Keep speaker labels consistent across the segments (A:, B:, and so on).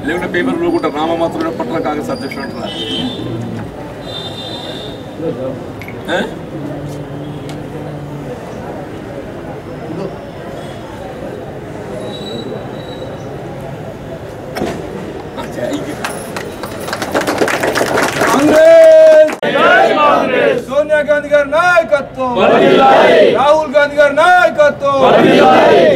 A: లేకుంటే పేపర్ కూడా రామమాత్రమే పట్ల కాంగ్రెస్ అధ్యక్షుడు అంటున్నారు.
B: सोनिया गांधी गारी नायकत्व, राहुल गांधी गारी नायकत्व,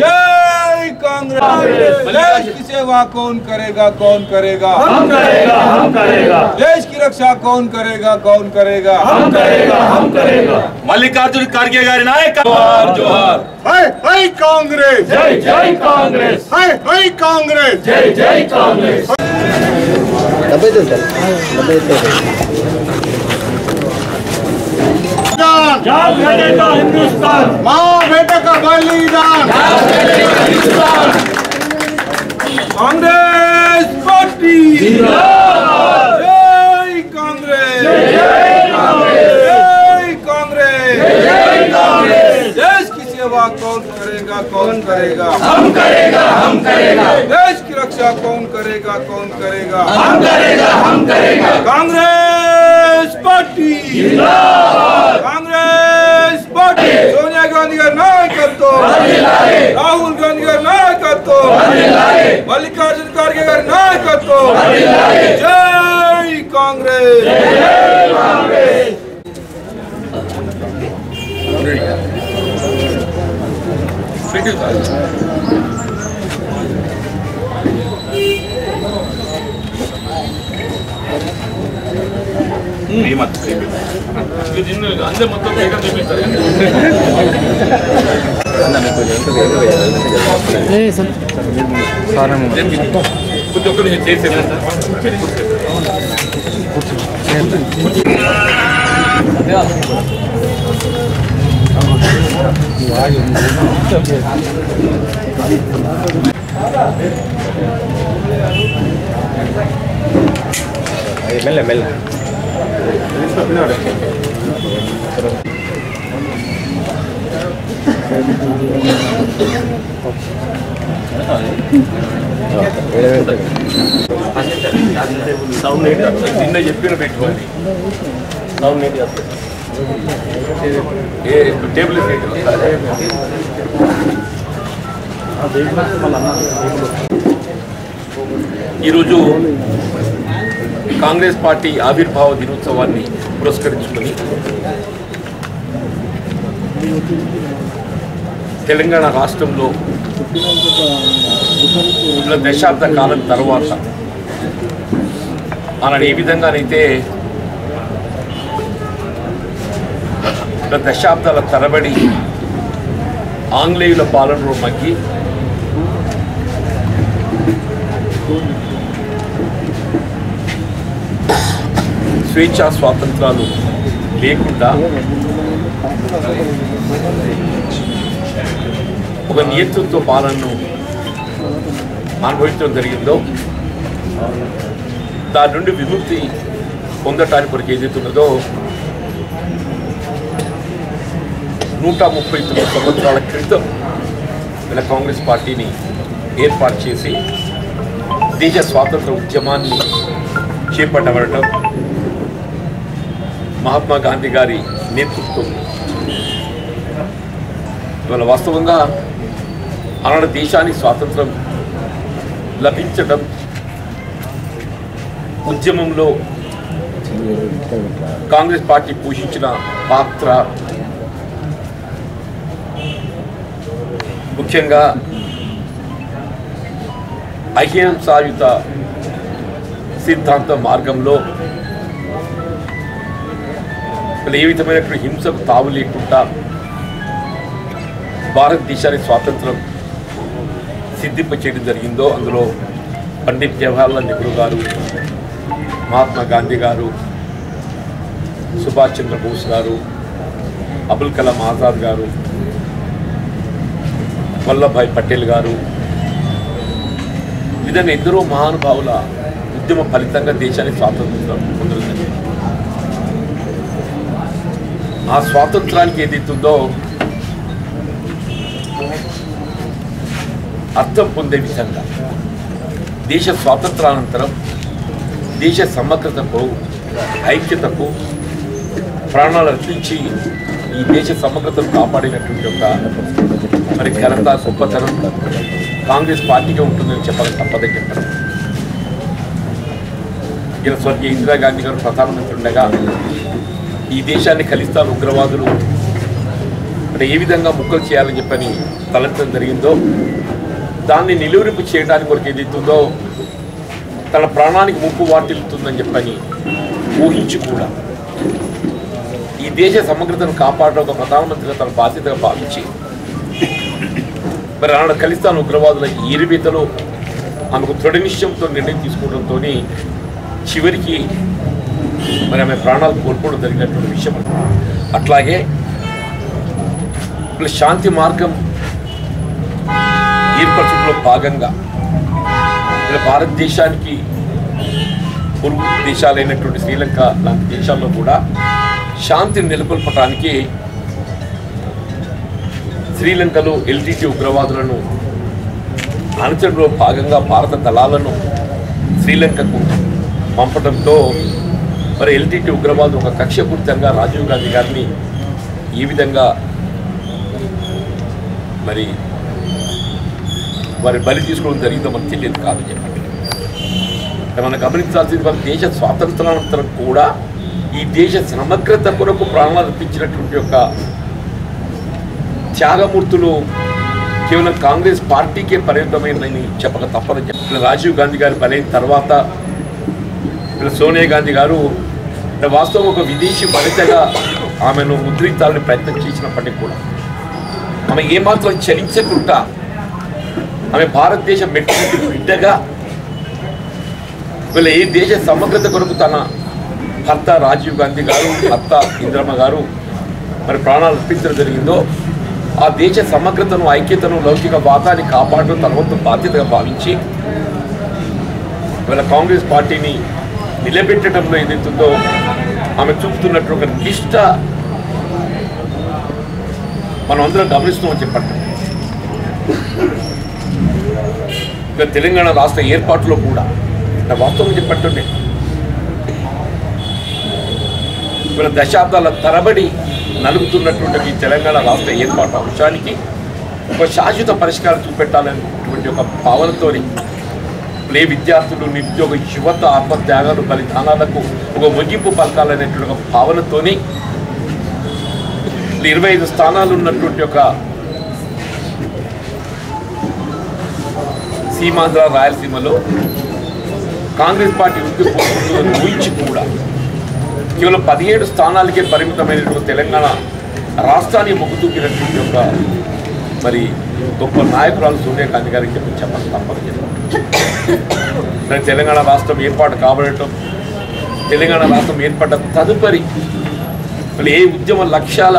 B: जय कांग्रेस। देश की सेवा कौन करेगा, कौन करेगा?
C: हम करेगा, हम करेगा।
B: देश की रक्षा कौन करेगा, कौन करेगा?
C: हम करेगा, हम करेगा।
A: मल्लिकार्जुन खड़गे गारी नायकत्व। जोहार
B: हाय हाय कांग्रेस,
C: जय जय कांग्रेस,
B: हाय हाय कांग्रेस,
C: जय जय कांग्रेस। जाग रहेगा हिंदुस्तान,
B: माँ बेटा का बलिदान। कांग्रेस पार्टी जय कांग्रेस, जय कांग्रेस,
C: जय कांग्रेस।
B: देश की सेवा कौन करेगा, कौन करेगा?
C: हम करेगा, हम करेगा।
B: देश की रक्षा कौन करेगा, कौन करेगा?
C: हम करेगा, हम करेगा।
B: कांग्रेस पार्टी कांग्रेस पार्टी सोनिया गांधी गारी नायकत्व, राहुल गांधी गारी नायकत्व, मल्लिकार्जुन खड़गे गारी नायकत्व, जय कांग्रेस, जय कांग्रेस।
A: अंदर मतलब
D: మెల్ల మెల్ల
A: సౌండ్ నిన్న చెప్పిన పెట్టుకోండి సౌండ్ ఏంటి ఏ టేబుల్ ఈరోజు కాంగ్రెస్ పార్టీ ఆవిర్భావ దినోత్సవాన్ని పురస్కరించుకొని తెలంగాణ రాష్ట్రంలో దశాబ్ద కాలం తర్వాత ఆనాడు ఏ విధంగానైతే దశాబ్దాల తరబడి ఆంగ్లేయుల పాలనలో మగ్గి స్వేచ్ఛా స్వాతంత్రాలు లేకుండా ఒక నియంతృత్వ పాలనను అనుభవించడం జరిగిందో దాని నుండి విముక్తి పొందటానికి కొరకు ఏదైతున్నదో 139 సంవత్సరాల క్రితం ఇలా కాంగ్రెస్ పార్టీని ఏర్పాటు చేసి దేశ స్వాతంత్ర ఉద్యమాన్ని చేపట్టబడటం మహాత్మా గాంధీ గారి నేతృత్వం ఇవాళ వాస్తవంగా ఆనాడు దేశానికి స్వాతంత్రం లభించడం ఉద్యమంలో కాంగ్రెస్ పార్టీ పోషించిన పాత్ర ముఖ్యంగా అహింసాయుత సిద్ధాంత మార్గంలో ఏ విధమైనటువంటి హింసకు తావు లేకుండా భారతదేశానికి స్వాతంత్రం సిద్ధింపచేయడం జరిగిందో అందులో పండిత్ జవహర్లాల్ నెహ్రూ గారు, మహాత్మా గాంధీ గారు, సుభాష్ చంద్రబోస్ గారు, అబుల్ కలాం ఆజాద్ గారు, వల్లభాయ్ పటేల్ గారు, ఈ విధంగా ఎందరో మహానుభావుల ఉద్యమ ఫలితంగా దేశానికి స్వాతంత్రం పొందడం జరిగింది. ఆ స్వాతంత్రానికి ఏదైతుందో అర్థం పొందే విధంగా దేశ స్వాతంత్రానంతరం దేశ సమగ్రతకు ఐక్యతకు ప్రాణాలు అర్పించి ఈ దేశ సమగ్రతను కాపాడినటువంటి ఒక మరి ఘనత గొప్పతనం కాంగ్రెస్ పార్టీగా ఉంటుందని చెప్పాలి తప్పదని చెప్పారు. ఇలా స్వర్గీయ ఇందిరాగాంధీ గారు ప్రధానమంత్రి ఉండగా ఈ దేశాన్ని ఖలిస్తాన్ ఉగ్రవాదులు అంటే ఏ విధంగా ముక్కలు చేయాలని చెప్పని తలెత్తడం జరిగిందో దాన్ని నిలువరింపు చేయడానికి కొరకు ఏదైతుందో తన ప్రాణానికి ముప్పు వాటిల్లుతుందని చెప్పని ఊహించి కూడా ఈ దేశ సమగ్రతను కాపాడడం ఒక ప్రధానమంత్రిగా తన బాధ్యతగా భావించి మరి ఆనాడు ఖలిస్తాన్ ఉగ్రవాదుల ఏరివేతలో ఆమెకు దృఢ నిశ్చయంతో నిర్ణయం తీసుకోవడంతో చివరికి మరి ఆమె ప్రాణాలు కోల్పోవడం జరిగినటువంటి విషయం. అట్లాగే శాంతి మార్గం ఏర్పరచడంలో భాగంగా భారతదేశానికి పొరుగు దేశాలైనటువంటి శ్రీలంక లాంటి దేశాల్లో కూడా శాంతిని నెలకొల్పడానికి శ్రీలంకలో ఎల్టీటీ ఉగ్రవాదులను అణచడంలో భాగంగా భారత దళాలను శ్రీలంకకు పంపడంతో మరి ఎల్టీటీ ఉగ్రవాదులు ఒక కక్షపూరితంగా రాజీవ్ గాంధీ గారిని ఈ విధంగా మరి వారి బలి తీసుకోవడం జరిగిందో మనకు తెలియదు కాదని చెప్పండి. మనం గమనించాల్సింది మన దేశ స్వాతంత్రానంతరం కూడా ఈ దేశ సమగ్రత కొరకు ప్రాణాలు అర్పించినటువంటి యొక్క త్యాగమూర్తులు కేవలం కాంగ్రెస్ పార్టీకే పరిమితమైందని చెప్పక తప్పదని చెప్పి రాజీవ్ గాంధీ గారి బలైన తర్వాత సోనియా గాంధీ గారు వాస్తవం ఒక విదేశీ వనితగా ఆమెను ముద్రించాలని ప్రయత్నం చేసినప్పటికీ కూడా ఆమె ఏమాత్రం చలించకుండా ఆమె భారతదేశ మెట్టు బిడ్డగా వీళ్ళ ఏ దేశ సమగ్రత కొరకు తన భర్త రాజీవ్ గాంధీ గారు అత్త ఇందిరమ్మ గారు మరి ప్రాణాలు అర్పించడం జరిగిందో ఆ దేశ సమగ్రతను ఐక్యతను లౌకిక వాదాన్ని కాపాడడం తన వంతు బాధ్యతగా భావించి వీళ్ళ కాంగ్రెస్ పార్టీని నిలబెట్టడంలో ఏదైతుందో ఆమె చూపుతున్నట్టు ఒక నిష్ట మనం అందరం గమనిస్తున్నామని చెప్పండి. ఇక తెలంగాణ రాష్ట్ర ఏర్పాటులో కూడా వాస్తవం చెప్పట్టుండే వీళ్ళ దశాబ్దాల తరబడి నలుగుతున్నటువంటి ఈ తెలంగాణ రాష్ట్ర ఏర్పాటు అంశానికి ఒక శాశ్వత పరిష్కారం చూపెట్టాలనేటువంటి ఒక భావనతోని ప్లే విద్యార్థులు నిరుద్యోగ యువత ఆత్మత్యాగాలు బలిదానాలకు ఒక ముగింపు పలకాలనేటువంటి ఒక భావనతోని 25 స్థానాలు ఉన్నటువంటి ఒక సీమాంధ్ర రాయలసీమలో కాంగ్రెస్ పార్టీ ఉద్యమం ఊహించి కూడా కేవలం 17 స్థానాలకే పరిమితమైనటువంటి తెలంగాణ రాష్ట్రాన్ని మొగ్గుతూకినటువంటి ఒక మరి గొప్ప నాయకురాలు సోనియా గాంధీ గారికి చెప్పాలి తప్పని చెప్పాలి. తెలంగాణ రాష్ట్రం ఏర్పాటు కాబడటం తెలంగాణ రాష్ట్రం ఏర్పడ్డ తదుపరి మళ్ళీ ఏ ఉద్యమ లక్ష్యాల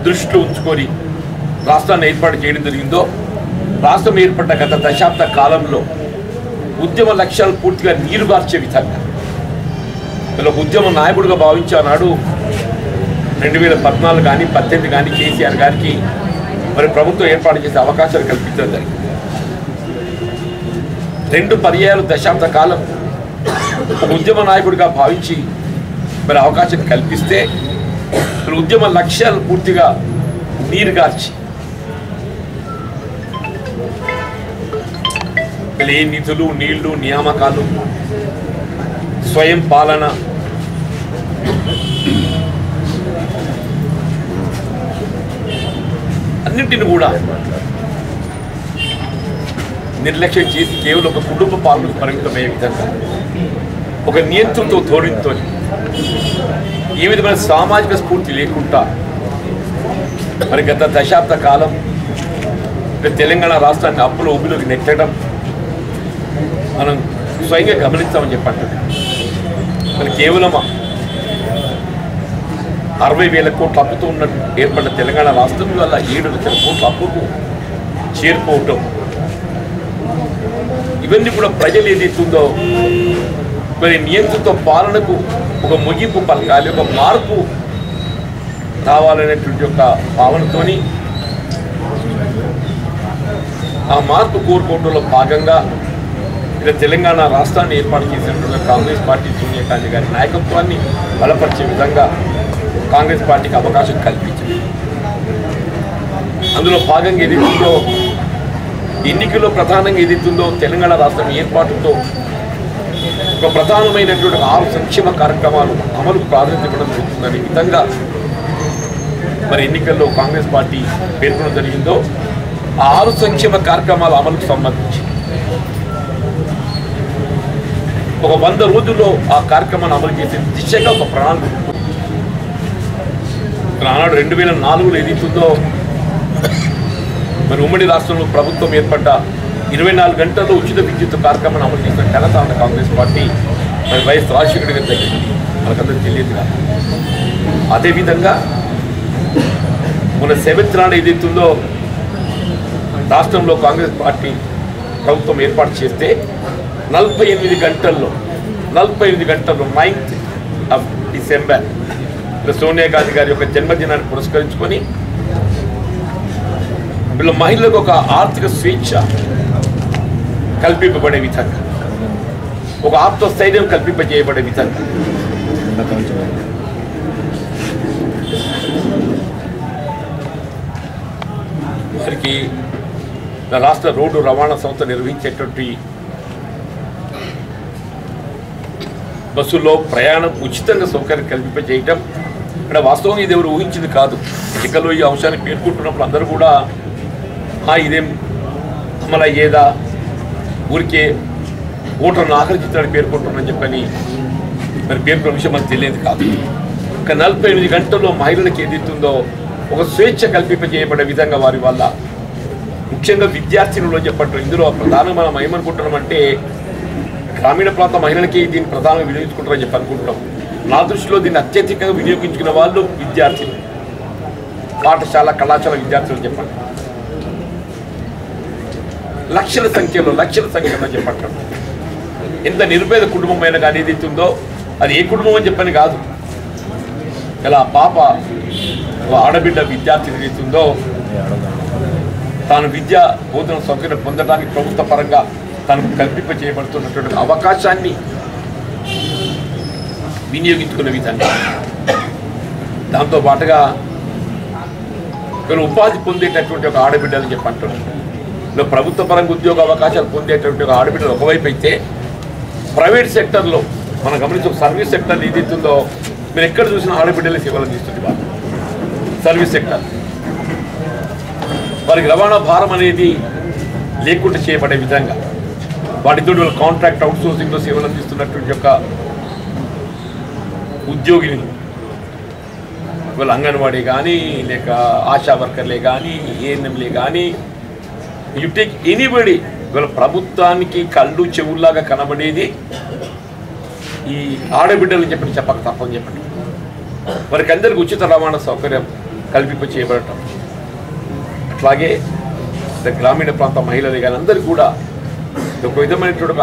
A: దృష్టిలో ఉంచుకొని రాష్ట్రాన్ని ఏర్పాటు చేయడం జరిగిందో రాష్ట్రం ఏర్పడ్డ గత దశాబ్ద కాలంలో ఉద్యమ లక్ష్యాలు పూర్తిగా నీరుగార్చే విధంగా వీళ్ళ ఉద్యమ నాయకుడిగా భావించానాడు 2014 కానీ 18 కానీ కేసీఆర్ గారికి మరి ప్రభుత్వం ఏర్పాటు చేసే అవకాశాలు కల్పించడం జరిగింది. 2 పర్యాయాలు దశాబ్ద కాలం ఒక ఉద్యమ నాయకుడిగా భావించి మరి అవకాశం కల్పిస్తే ఉద్యమ లక్ష్యాలు పూర్తిగా నీరుగార్చి ఏ నిధులు నీళ్లు నియామకాలు స్వయం పాలన అన్నింటిని కూడా నిర్లక్ష్యం చేసి కేవలం ఒక కుటుంబ పాలనకు పరిమితమయ్యే విధంగా ఒక నియంత్రణతో ధోరణితో ఏ విధమైన సామాజిక స్ఫూర్తి లేకుండా మరి గత దశాబ్ద కాలం తెలంగాణ రాష్ట్రాన్ని అప్పుల ఊబిలోకి నెట్టడం మనం స్వయంగా గమనిస్తామని చెప్పండి. మరి కేవలం 60,000 కోట్ల అప్పుతో ఉన్న ఏర్పడ్డ తెలంగాణ రాష్ట్రం వల్ల 7 లక్షల కోట్ల అప్పుకు చేరుకోవటం ఇవన్నీ కూడా ప్రజలు ఏదైతుందో మరి నియంత్రిత పాలనకు ఒక ముగింపు పలకాలి, ఒక మార్పు రావాలనేటువంటి ఒక భావనతోని ఆ మార్పు కోరుకోవడంలో భాగంగా ఇక్కడ తెలంగాణ రాష్ట్రాన్ని ఏర్పాటు చేసినటువంటి కాంగ్రెస్ పార్టీ సోనియా గాంధీ గారి నాయకత్వాన్ని బలపరిచే విధంగా కాంగ్రెస్ పార్టీకి అవకాశం కల్పించింది. అందులో భాగంగా ఏదైతుందో ఎన్నికల్లో ప్రధానంగా ఏదైతుందో తెలంగాణ రాష్ట్రం ఏర్పాటుతో ఒక ప్రధానమైనటువంటి 6 సంక్షేమ కార్యక్రమాలు అమలుకు ప్రాధాన్యత ఇవ్వడం జరుగుతుందనే విధంగా మరి ఎన్నికల్లో కాంగ్రెస్ పార్టీ పేర్కొనడం జరిగిందో ఆ 6 సంక్షేమ కార్యక్రమాల అమలుకు సంబంధించి ఒక 100 రోజుల్లో ఆ కార్యక్రమాన్ని అమలు చేసే దిశగా ఒక ప్రణాళిక ఆనాడు 2004లో ఏదైతుందో మరి ఉమ్మడి రాష్ట్రంలో ప్రభుత్వం ఏర్పడ్డ 24 గంటల్లో ఉచిత విద్యుత్ కార్యక్రమాన్ని అమలు చేసిన ఘనత ఉన్న కాంగ్రెస్ పార్టీ మరి వైఎస్ రాజశేఖర గారి దగ్గర మనకందరికీ తెలియదు కాదు. అదేవిధంగా మన 7th నాడు ఏదైతుందో రాష్ట్రంలో కాంగ్రెస్ పార్టీ ప్రభుత్వం ఏర్పాటు చేస్తే 48 గంటల్లో 9th of December Sonia Gandhi గారి యొక్క జన్మదినాన్ని పురస్కరించుకొని వీళ్ళ మహిళలకు ఒక ఆర్థిక స్వేచ్ఛ కల్పింపబడే విధంగా, ఒక ఆత్మస్థైర్యం కల్పింపజేయబడే విధంగా వారికి రాష్ట్ర రోడ్డు రవాణా సంస్థ నిర్వహించేటువంటి బస్సుల్లో ప్రయాణం ఉచితంగా సౌకర్యం కల్పింపజేయటం ఇక్కడ వాస్తవంగా ఇది ఎవరు ఊహించింది కాదు. ఎన్నికల్లో ఈ అంశాన్ని పేర్కొంటున్నప్పుడు అందరూ కూడా ఇదేం అమలయ్యేదా, ఊరికే ఓటర్ను ఆకర్షించడానికి పేర్కొంటున్నారని చెప్పని మరి పేర్కొన్న విషయం మనకు తెలియదు కాదు. ఒక 48 గంటల్లో మహిళలకు ఏదైతుందో ఒక స్వేచ్ఛ కల్పింపజేయబడే విధంగా వారి వల్ల ముఖ్యంగా విద్యార్థినులు చెప్పట్టు ఇందులో ప్రధానంగా మనం ఏమనుకుంటున్నామంటే గ్రామీణ ప్రాంత మహిళలకి దీన్ని ప్రధానంగా వినియోగించుకుంటారని చెప్పి అనుకుంటున్నాం. నా దృష్టిలో దీన్ని అత్యధికంగా వినియోగించుకున్న వాళ్ళు విద్యార్థులు, పాఠశాల కళాశాల విద్యార్థులు చెప్పండి. లక్షల సంఖ్యలో చెప్పండి. ఎంత నిరుపేద కుటుంబం అయినా కానీ ఏదైతే ఉందో అది ఏ కుటుంబం అని చెప్పని కాదు. ఇలా పాప ఆడబిడ్డ విద్యార్థి ఏదైతుందో తాను విద్యా బోధన సౌకర్యం పొందడానికి ప్రభుత్వ పరంగా తనకు కల్పింప చేయబడుతున్నటువంటి అవకాశాన్ని వినియోగించుకునే విధంగా, దాంతో పాటుగా వీళ్ళు ఉపాధి పొందేటటువంటి ఒక ఆడబిడ్డలు చెప్పంటున్నారు. ఇలా ప్రభుత్వ పరంగా ఉద్యోగ అవకాశాలు పొందేటటువంటి ఒక ఆడబిడ్డలు ఒకవైపు అయితే, ప్రైవేట్ సెక్టర్లో మనం గమనించే సర్వీస్ సెక్టర్ ఏదైతుందో మీరు ఎక్కడ చూసినా ఆడబిడ్డలే సేవలు అందిస్తుంది. వాళ్ళు సర్వీస్ సెక్టర్ వారికి రవాణా భారం అనేది లేకుండా చేయబడే విధంగా వాటితో వాళ్ళు కాంట్రాక్ట్ అవుట్సోర్సింగ్లో సేవలు అందిస్తున్నటువంటి యొక్క ఉద్యోగిని వాళ్ళు అంగన్వాడీ కానీ లేక ఆశా వర్కర్లే కానీ ఏఎన్ఎంలే కానీ యు టేక్ ఎనీబడి ఇవాళ ప్రభుత్వానికి కళ్ళు చెవుల్లాగా కనబడేది ఈ ఆడబిడ్డలు చెప్పక తప్పని చెప్పండి. వారికి అందరికీ ఉచిత రవాణా సౌకర్యం కల్పింప చేయబడటం, అట్లాగే గ్రామీణ ప్రాంత మహిళలు కానీ అందరికీ కూడా ఒక విధమైనటువంటి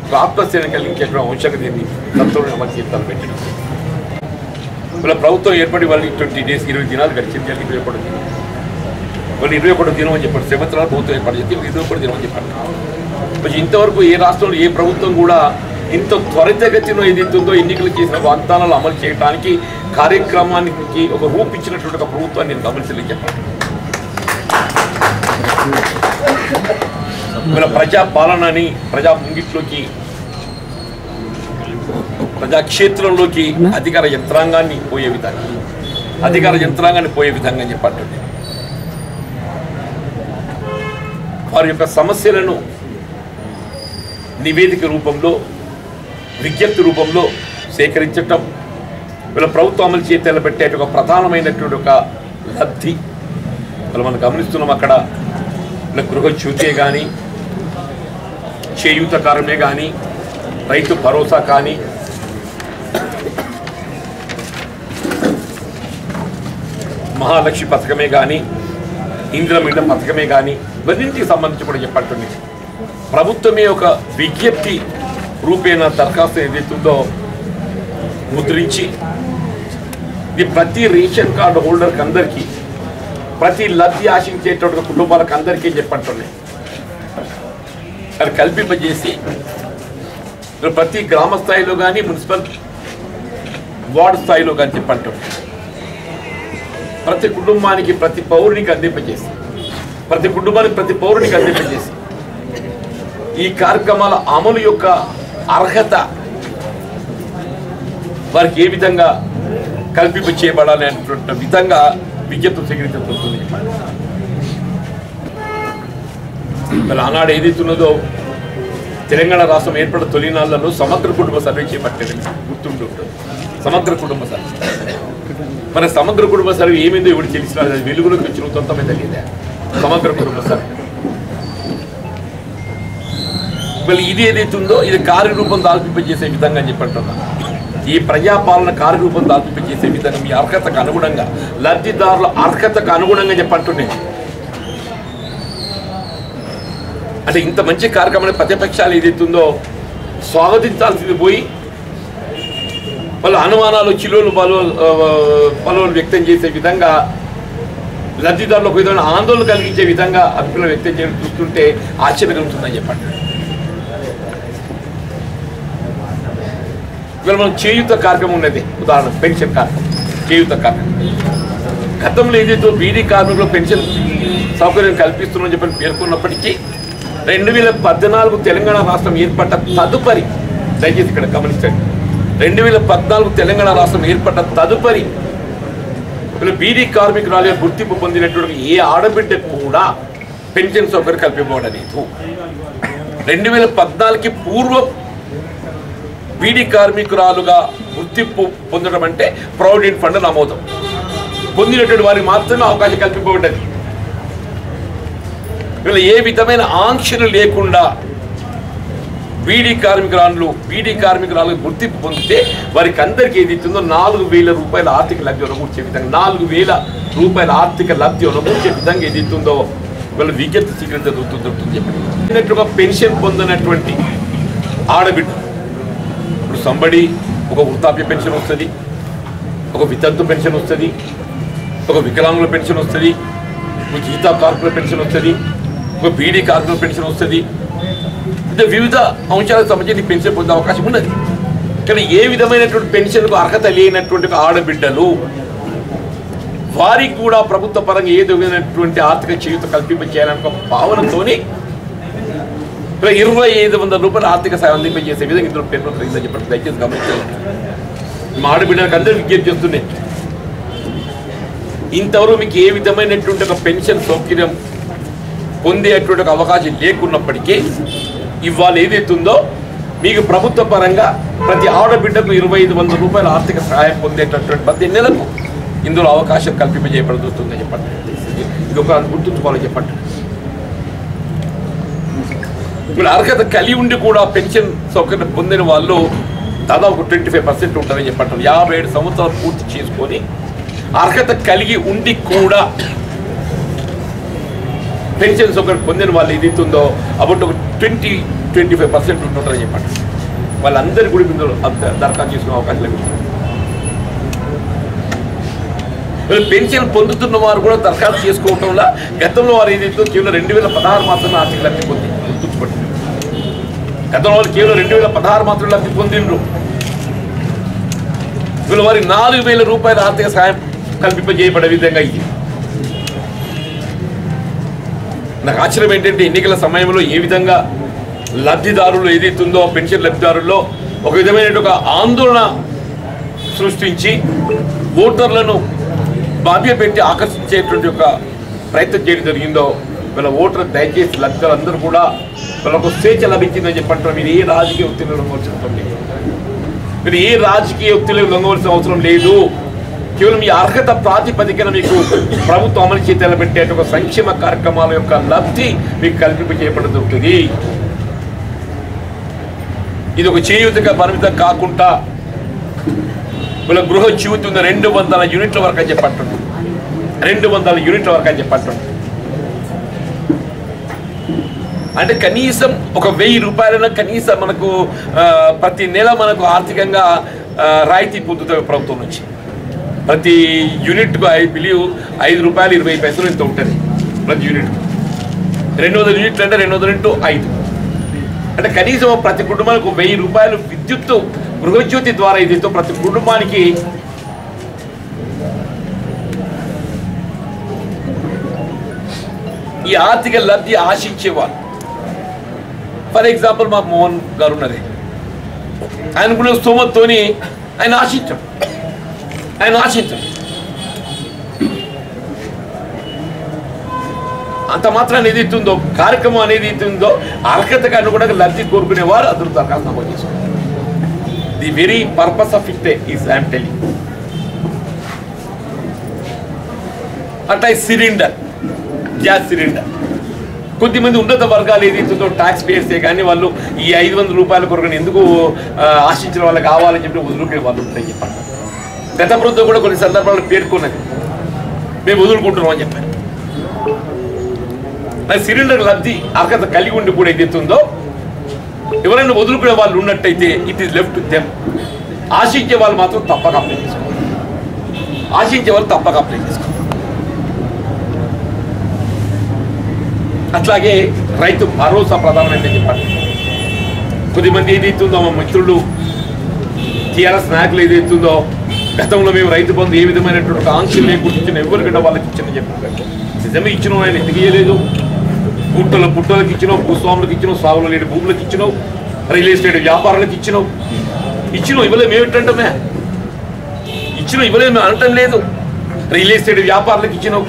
A: ఒక ఆత్మస్థైర్యం కలిగించేటువంటి అంశంగా దీన్ని సంతోషంగా మన జీవితాలు పెట్టడం. ఇలా ప్రభుత్వం ఏర్పడి వాళ్ళు 20 days 20 దినాలు గడిచింది. 21 దినం వాళ్ళు 21 దినం అని చెప్పారు. 7th నాడు ప్రభుత్వం ఏర్పాటు చేస్తే 21 దినం అని చెప్పారు. కొంచెం ఇంతవరకు ఏ రాష్ట్రంలో ఏ ప్రభుత్వం కూడా ఇంత త్వరితగతిలో ఏదైతుందో ఎన్నికలు చేసిన వాగ్దానాలు అమలు చేయడానికి కార్యక్రమానికి ఒక రూపించినటువంటి ఒక ప్రభుత్వాన్ని నేను గమనించలేదు చెప్పాను. ఇలా ప్రజాపాలనని ప్రజా ముంగిట్లోకి ప్రజాక్షేత్రంలోకి అధికార యంత్రాంగాన్ని పోయే విధంగా చెప్పండి. వారి యొక్క సమస్యలను నివేదిక రూపంలో విజ్ఞప్తి రూపంలో సేకరించటం వీళ్ళ ప్రభుత్వం అమలు చేతలు పెట్టే ఒక ప్రధానమైనటువంటి ఒక లబ్ధి వీళ్ళు మనం గమనిస్తున్నాం. అక్కడ వీళ్ళ గృహజ్యోతే కానీ, చేయూత కారమే కానీ, రైతు భరోసా కానీ, మహాలక్ష్మి పథకమే కానీ, ఇంద్రమిండ పథకమే కానీ ఇవన్నింటికి సంబంధించి కూడా చెప్పండి. ప్రభుత్వమే ఒక విజ్ఞప్తి రూపేణ దరఖాస్తు ఏదైతుందో ముద్రించి ఇది ప్రతి రేషన్ కార్డు హోల్డర్కి అందరికీ, ప్రతి లబ్ధి ఆశించేటువంటి కుటుంబాలకు అందరికీ చెప్పంటున్నాయి. అది కల్పింపజేసి ప్రతి గ్రామ స్థాయిలో కానీ మున్సిపల్ వార్డు స్థాయిలో కానీ చెప్పంటున్నాయి. ప్రతి కుటుంబానికి ప్రతి పౌరునికి అందింపజేసి ప్రతి పౌరునికి అందింపజేసి ఈ కార్యక్రమాల అమలు యొక్క అర్హత వారికి ఏ విధంగా కల్పింప చేయబడాలి అనేటువంటి విధంగా విజ్ఞప్తి స్వీకరించబడుతుంది. మరి ఆనాడు ఏదైతున్నదో తెలంగాణ రాష్ట్రం ఏర్పడిన తొలినాళ్లలో సమగ్ర కుటుంబ సర్వే చేపట్టేది గుర్తుండి ఉంటుంది. సమగ్ర కుటుంబ సర్వే, మన సమగ్ర కుటుంబ సర్వే ఏమైందో ఇప్పుడు తెలిసిన వెలుగులోకి వచ్చిన తొంతమే తెలియదా సమగ్ర కుటుంబ సర్వే. మళ్ళీ ఇది ఏదైతుందో ఇది కార్యరూపం దాల్పింపజేసే విధంగా చెప్పంటున్నా. ఈ ప్రజాపాలన కార్యరూపం దాల్పింపజేసే విధంగా మీ అర్హతకు అనుగుణంగా, లబ్ధిదారుల అర్హతకు అనుగుణంగా చెప్పంటున్నాను. అంటే ఇంత మంచి కార్యక్రమాన్ని ప్రతిపక్షాలు ఏదైతుందో స్వాగతించాల్సింది పోయి వాళ్ళ అనుమానాలు చిలువలు పలువులు వ్యక్తం చేసే విధంగా, లబ్ధిదారులకు విధంగా ఆందోళన కలిగించే విధంగా అభిప్రాయం వ్యక్తం చేయడం చూస్తుంటే ఆశ్చర్యం కలుగుతుందని చెప్పండి. ఇవాళ మనం చేయూత కార్యక్రమం ఉన్నది, ఉదాహరణ పెన్షన్ కార్యక్రమం, చేయూత కార్యక్రమం. గతంలో ఏదైతే బీడీ కార్మికులు పెన్షన్ సౌకర్యం కల్పిస్తున్నామని చెప్పని పేర్కొన్నప్పటికీ 2014 తెలంగాణ రాష్ట్రం ఏర్పడ్డ తదుపరి, దయచేసి ఇక్కడ గమనించండి, 2014 తెలంగాణ రాష్ట్రం ఏర్పడ్డ తదుపరి బీడీ కార్మికురాలు గుర్తింపు పొందినటువంటి ఏ ఆడబిడ్డకు కూడా పెన్షన్ సౌకర్యం కల్పించబడలేదు. 2014కి పూర్వం బీడీ కార్మికురాలుగా గుర్తింపు పొందడం అంటే ప్రావిడెంట్ ఫండ్ నమోదు పొందినటువంటి వారికి మాత్రమే అవకాశం కల్పించబడ్డది. వీళ్ళ ఏ విధమైన ఆంక్షలు లేకుండా బీడీ కార్మికురాలకు గుర్తింపు పొందితే వారికి అందరికీ ఏది ఇస్తుందో 4,000 రూపాయల ఆర్థిక లబ్ధి ఒనగూర్చే విధంగా, 4,000 రూపాయల ఆర్థిక లబ్ధి ఒనగూర్చే విధంగా ఏది ఇస్తుందో వీళ్ళు విజ్ఞప్తి స్వీకరించదొరుకుతుంది చెప్పండి. పెన్షన్ పొందినటువంటి ఆడబిడ్డ ఇప్పుడు సంబడి ఒక వృద్ధాప్య పెన్షన్ వస్తుంది, ఒక వితంతు పెన్షన్ వస్తుంది, ఒక వికలాంగుల పెన్షన్ వస్తుంది, ఒక గీతా కార్మికుల పెన్షన్ వస్తుంది, ఒక బీడీ కార్మికుల పెన్షన్ వస్తుంది. అంటే వివిధ అంశాలకు సంబంధించి పెన్షన్ పొందే అవకాశం ఉన్నది. కానీ ఏ విధమైనటువంటి పెన్షన్కు అర్హత లేనటువంటి ఆడబిడ్డలు వారికి కూడా ప్రభుత్వ పరంగా ఏ విధమైనటువంటి ఆర్థిక చేయూత కల్పించేయాలనే ఒక భావనతోని 2,500 రూపాయల ఆర్థిక సాయం అందింపజేసే విధంగా ఇందులో పేర్కొందని చెప్పండి. దయచేసి గమనించాలి. మా ఆడబిడ్డలకు అందరూ విజ్ఞప్తి చేస్తున్నాయి. ఇంతవరకు మీకు ఏ విధమైనటువంటి ఒక పెన్షన్ సౌకర్యం పొందేటువంటి ఒక అవకాశం లేకున్నప్పటికీ ఇవాళ ఏదైతుందో మీకు ప్రభుత్వ పరంగా ప్రతి ఆడబిడ్డకు 2,500 రూపాయల ఆర్థిక సహాయం పొందేటటువంటి ప్రతి నెలకు ఇందులో అవకాశం కల్పింపజేయబడుతుందని చెప్పండి. ఇది ఒక గుర్తుంచుకోవాలని చెప్పండి. ఇప్పుడు అర్హత కలిగి ఉండి కూడా పెన్షన్ సౌకర్యం పొందిన వాళ్ళు దాదాపు 25% ఉంటుందని చెప్పంటారు. 57 సంవత్సరాలు పూర్తి చేసుకొని అర్హత కలిగి ఉండి కూడా పెన్షన్ సౌకర్యం పొందిన వాళ్ళు ఏదైతుందో అబౌట్ ఒక 20-25% ఉంటుందని చెప్పండి. వాళ్ళందరూ కూడా ఇందులో దరఖాస్తు చేసుకునే అవకాశం లభిస్తుంది. పెన్షన్ పొందుతున్న వారు కూడా దరఖాస్తు చేసుకోవటం వల్ల గతంలో వారు ఏదైతే కేవలం 2016 మాత్రమే ఆర్థిక లబ్ధి పొంది గుర్తుపెట్టి, గతంలో వాళ్ళు కేవలం 2016 మాత్రమే లబ్ధి పొందిండ్రు. వీళ్ళు వారికి 4,000 రూపాయల ఆర్థిక సహాయం కల్పింపజేయబడే విధంగా ఇది. నాకు ఆశ్చర్యం ఏంటంటే ఎన్నికల సమయంలో ఏ విధంగా లబ్ధిదారులు ఏదైతుందో పెన్షన్ లబ్ధిదారుల్లో ఒక విధమైన ఒక ఆందోళన సృష్టించి ఓటర్లను బాధ్యపెట్టి ఆకర్షించేటువంటి ఒక ప్రయత్నం చేయడం జరిగిందో వీళ్ళ ఓటర్ దయచేసి లబ్ధిదారులు అందరూ కూడా వీళ్ళకు స్వేచ్ఛ లభించిందని చెప్పంటారు. మీరు ఏ రాజకీయ ఒత్తిడిలో లొంగవలసిన మీరు ఏ రాజకీయ ఒత్తిడిలో లొంగవలసిన అవసరం లేదు. కేవలం ఈ అర్హత ప్రాతిపదికన మీకు ప్రభుత్వం అమలు చేతలు పెట్టే ఒక సంక్షేమ కార్యక్రమాల యొక్క లబ్ధి మీకు కల్పింపజేయబడుతుంది. ఇది ఒక చేయూతగా పరిమితం కాకుండా వీళ్ళ గృహ చేయూత 200 యూనిట్ల వరకు అని చెప్పంటుంది. 200 యూనిట్ల వరకు అని చెప్పంటుంది. అంటే కనీసం ఒక 1000 రూపాయలైనా కనీసం మనకు ప్రతి నెల మనకు ఆర్థికంగా రాయితీ పొందుతాయి ప్రభుత్వం నుంచి. ప్రతి యూనిట్కు ఐ బిలీవ్ 5 రూపాయలు 20 పైసలు ఇంత ఉంటుంది ప్రతి యూనిట్. 200 యూనిట్లు అంటే 200 ఇంటూ 5 అంటే కనీసం ప్రతి కుటుంబానికి 1000 రూపాయలు విద్యుత్తు గృహజ్యోతి ద్వారా ఇదితో ప్రతి కుటుంబానికి ఈ ఆర్థిక లబ్ధి ఆశించేవాళ్ళు. ఫర్ ఎగ్జాంపుల్ మా మోహన్ గారు ఉన్నది, ఆయనకున్న స్తోమతోని ఆయన ఆశించాం అంత మాత్రాన్ని ఏదైతుందో కార్యక్రమం అనేది ఉందో అర్హతకు అనుగుణంగా లబ్ధి కోరుకునేవారు అందరూ దరఖాస్తు నమోదు చేసుకోవాలి. The very purpose of it is I'm telling. అట్లా సిలిండర్, గ్యాస్ సిలిండర్ కొద్దిమంది ఉన్నత వర్గాలు ఏదైతుందో ట్యాక్స్ పేయర్సే కానీ వాళ్ళు ఈ 500 రూపాయల కొరకు ఎందుకు ఆశించిన వాళ్ళకి కావాలని చెప్పి వదులుకునే వాళ్ళు ఉంటాయి చెప్పండి. గత ప్రభుత్వం కూడా కొన్ని సందర్భాల్లో పేర్కొన్నది, మేము వదులుకుంటున్నాం అని చెప్పాను. సిలిండర్ లబ్ధి అర్హత కలిగి ఉండి కూడా ఏదైతుందో ఎవరైనా వదులుకునే వాళ్ళు ఉన్నట్టయితే ఇట్ ఈస్ లెఫ్ట్ దెమ్. ఆశించే వాళ్ళు మాత్రం తప్పక అప్లై చేసుకోవాలి. అట్లాగే రైతు భరోసా ప్రధానమైంది చెప్పండి. కొద్దిమంది ఏదైతుందో మా మిత్రులు టీఆర్ఎస్ నాయకులు ఏదైతుందో గతంలో మేము రైతు బంధు ఏ విధమైనటువంటి ఆంక్షలు లేకుండా ఇచ్చిన ఎవరికంటే వాళ్ళకి ఇచ్చిన చెప్పారు. నిజమే ఇచ్చినావు, ఆయన ఎందుకు ఇవ్వలేదు? పుట్టలకు ఇచ్చినావు, భూస్వాములకు ఇచ్చినావు, సాగులో లేని భూములకు ఇచ్చినావు, రియల్ ఎస్టేట్ వ్యాపారాలకు ఇచ్చినావు. ఇవ్వలేము ఏమిటంటే ఇవ్వలేము అనటం లేదు. రియల్ ఎస్టేట్ వ్యాపారాలకు ఇచ్చినావు,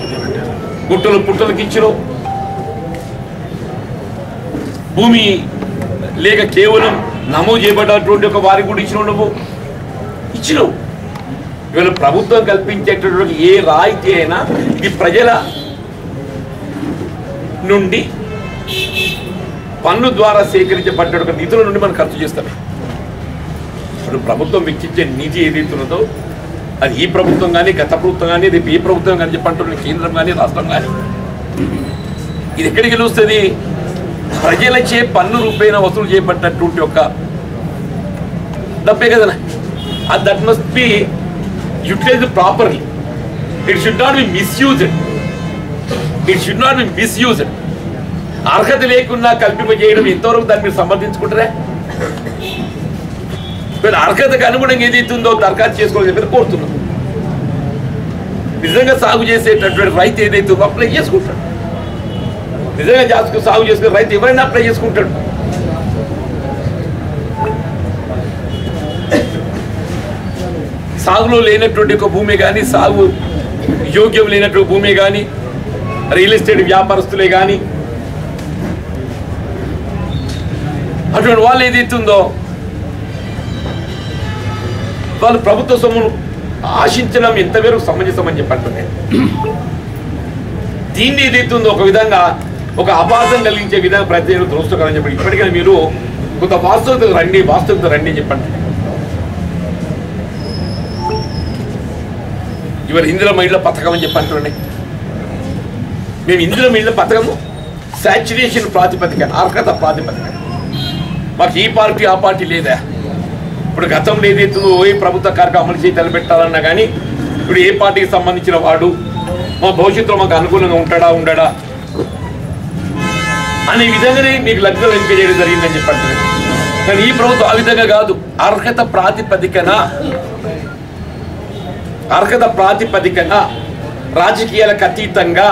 A: పుట్టలకు ఇచ్చినావు. భూమి లేక కేవలం నమోదు చేయబడ్డటువంటి ఒక వారికి కూడా ఇచ్చినావు. ఇవాళ ప్రభుత్వం కల్పించేటటువంటి ఏ రాయితీ అయినా ఇది ప్రజల నుండి పన్ను ద్వారా సేకరించబడ్డ నిధుల నుండి మనం ఖర్చు చేస్తామే. ఇప్పుడు ప్రభుత్వం వెచ్చించే నిధి ఏదైతున్నదో అది ఈ ప్రభుత్వం కానీ గత ప్రభుత్వం కానీ రేపు ఏ ప్రభుత్వం కానీ చెప్పంటున్న కేంద్రం కానీ రాష్ట్రం కానీ ఇది ఎక్కడికి వస్తుంది? ప్రజలచే పన్ను రూపేణ వసూలు చేయబడ్డటువంటి ఒక డబ్బే కదా. That must be utilized properly. It should not be misused. అర్హత లేకుండా కల్పింపజేయడం ఎంతవరకు దాన్ని మీరు సమర్థించుకుంటారా? మీరు అర్హతకు అనుగుణంగా ఏదైతుందో దరఖాస్తు చేసుకోవాలని చెప్పి కోరుతున్నాం. నిజంగా సాగు చేసేటటువంటి రైతు ఏదైతుందో అప్లై చేసుకుంటాడు. నిజంగా సాగు చేసుకునే రైతు ఎవరైనా అప్లై చేసుకుంటాడు. సాగులో లేనటువంటి ఒక భూమి కానీ, సాగు యోగ్యం లేనటువంటి భూమి కానీ, రియల్ ఎస్టేట్ వ్యాపారస్తులే కానీ అటువంటి వాళ్ళు ఏదైతుందో వాళ్ళు ప్రభుత్వ సొమ్మును ఆశించడం ఎంతవరకు సమంజసమని చెప్పంటున్నాయి. దీన్ని ఏదైతుందో ఒక విధంగా ఒక అపార్థం కలిగించే విధంగా ప్రయత్నం దృష్టకరని చెప్పండి. ఇప్పటికైనా మీరు కొంత వాస్తవికత రండి చెప్పండి. ఇవాళ ఇందిరా మహిళల పథకం అని చెప్పండి. మేము ఇందిరా మహిళల పథకము సాచురేషన్ ప్రాతిపదిక, అర్హత ప్రాతిపదిక. మాకు ఈ పార్టీ ఆ పార్టీ లేదా? ఇప్పుడు గతంలో ఏదైతుందో ఏ ప్రభుత్వ కార్యక్రమం అమలు చేసి తలపెట్టాలన్నా కానీ ఇప్పుడు ఏ పార్టీకి సంబంధించిన వాడు మా భవిష్యత్తులో మాకు అనుకూలంగా ఉండడా అనే విధంగానే మీకు లబ్ధిలో ఎంపిక చేయడం జరిగిందని చెప్పండి. కానీ ఈ ప్రభుత్వం ఆ విధంగా కాదు. అర్హత ప్రాతిపదికన రాజకీయాలకు అతీతంగా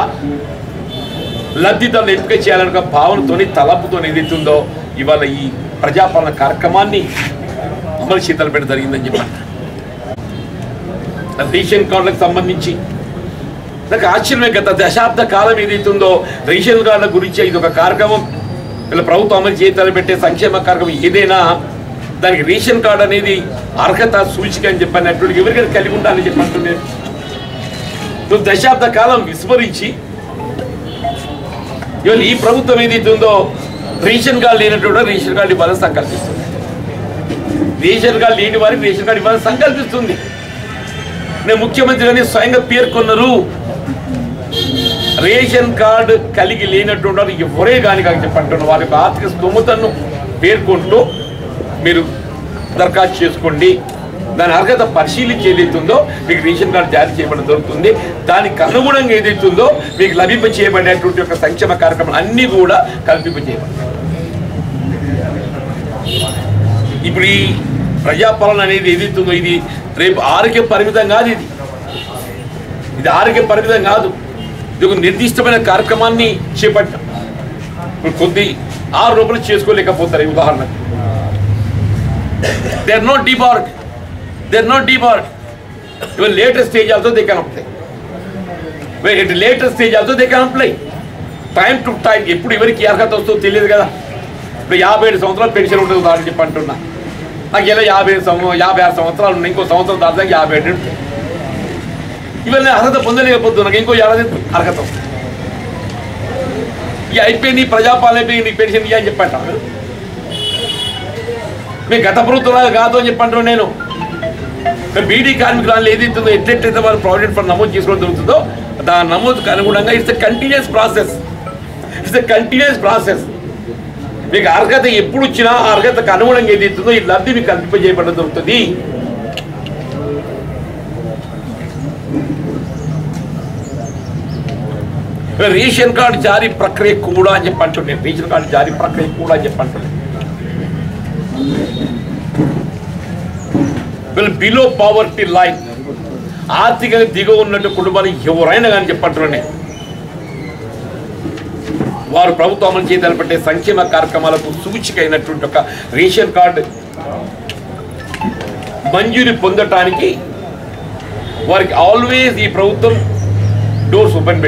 A: లబ్ధిదారులు ఎంపిక చేయాలనే భావనతో తలపుతో ఏదైతుందో ఇవాళ ఈ ప్రజాపాలన కార్యక్రమాన్ని అమలు చేతలు పెట్టడం జరిగిందని చెప్పండి. రేషన్ కార్డులకు సంబంధించి నాకు ఆశ్చర్యమే. గత దశాబ్ద కాలం ఏదైతుందో రేషన్ కార్డుల గురించి ఇది ఒక కార్యక్రమం ఇలా ప్రభుత్వం అమలు చేతలు పెట్టే సంక్షేమ కార్యక్రమం ఏదైనా దానికి రేషన్ కార్డు అనేది అర్హత సూచిక అని చెప్పినట్టు ఎవరికైనా కలిగి ఉండాలని చెప్పంటున్నాను. దశాబ్ద కాలం విస్మరించి ఇవాళ ఈ ప్రభుత్వం ఏదైతుందో రేషన్ కార్డు లేనట్టు రేషన్ కార్డు ఇవ్వాలని సంకల్పిస్తుంది. రేషన్ కార్డు లేని వారికి రేషన్ కార్డు ఇవ్వాలని సంకల్పిస్తుంది. నేను ముఖ్యమంత్రి గారిని స్వయంగా పేర్కొన్నారు. రేషన్ కార్డు కలిగి లేనటువంటి ఎవరే కానీ చెప్పంటున్నారు వారి ఆర్థిక స్తోమతను పేర్కొంటూ మీరు దరఖాస్తు చేసుకోండి, దాని అర్హత పరిశీలించి ఏదైతుందో మీకు రేషన్ కార్డు జారీ చేయబడడం జరుగుతుంది. దానికి అనుగుణంగా ఏదైతుందో మీకు లభింప చేయబడేటువంటి యొక్క సంక్షేమ కార్యక్రమాలు అన్నీ కూడా కల్పింప చేయబడతాయి. ఇప్పుడు ఈ ప్రజాపాలన అనేది ఏదైతుందో ఇది రేపు ఆరోగ్య పరిమితం కాదు, ఇది ఆరోగ్య పరిమితం కాదు, ఇది ఒక నిర్దిష్టమైన కార్యక్రమాన్ని చేపట్టాం. ఇప్పుడు కొద్ది 6 రూపాయలు చేసుకోలేకపోతారు. ఈ ఉదాహరణకు they are not debarred, even later stage also they can apply. When at later stage also they can apply. Time to time ఎప్పుడు ఎవరికి అర్హత వస్తుందో తెలియదు కదా. ఇప్పుడు 57 సంవత్సరాలు పెన్షన్ ఉంటుంది దాని చెప్పి అంటున్నా. నాకు ఇలా 56 సంవత్సరాలు ఉన్నాయి, ఇంకో సంవత్సరం దాకా 57 ఉంటాయి. ఇవన్నీ అర్హత పొందలేకపోతున్నా, నాకు ఇంకో ఏడాది అర్హత వస్తుంది. ఇక అయిపోయింది ప్రజాపాలన అయిపోయి నీకు పెన్షన్ ఇయ్య అని చెప్పంటాను. మీ గత ప్రభుత్వం కాదు అని చెప్పంటాను నేను. బీడీ కార్మికులు ఏదైతుందో ఎట్లెట్లయితే వాళ్ళు ప్రావిడెంట్ ఫండ్ నమోదు చేసుకోవడం జరుగుతుందో దాని నమోదుకు అనుగుణంగా ఇట్స్ ఎ కంటిన్యూస్ ప్రాసెస్. మీకు అర్హత ఎప్పుడు వచ్చినా ఆ అర్హతకు అనుగుణంగా ఏదైతుందో ఈ లబ్ధి మీకు కల్పింపజేయబడడం జరుగుతుంది. రేషన్ కార్డు జారీ ప్రక్రియ కూడా అని చెప్పంటున్నాను. రేషన్ కార్డు జారీ ప్రక్రియ కూడా అని చెప్పంటున్నాను. బిలో పావర్టీ లైన్, ఆర్థికంగా దిగువ ఉన్నట్టు కుటుంబాలు ఎవరైనా కానీ చెప్పంటున్నాను వారు ప్రభుత్వం అమలు చేయదలపట్టే సంక్షేమ కార్యక్రమాలకు సూచిక అయినటువంటి ఒక రేషన్ కార్డు మంజూరి పొందటానికి వారికి ఆల్వేస్ ఈ ప్రభుత్వం డోర్స్ ఓపెన్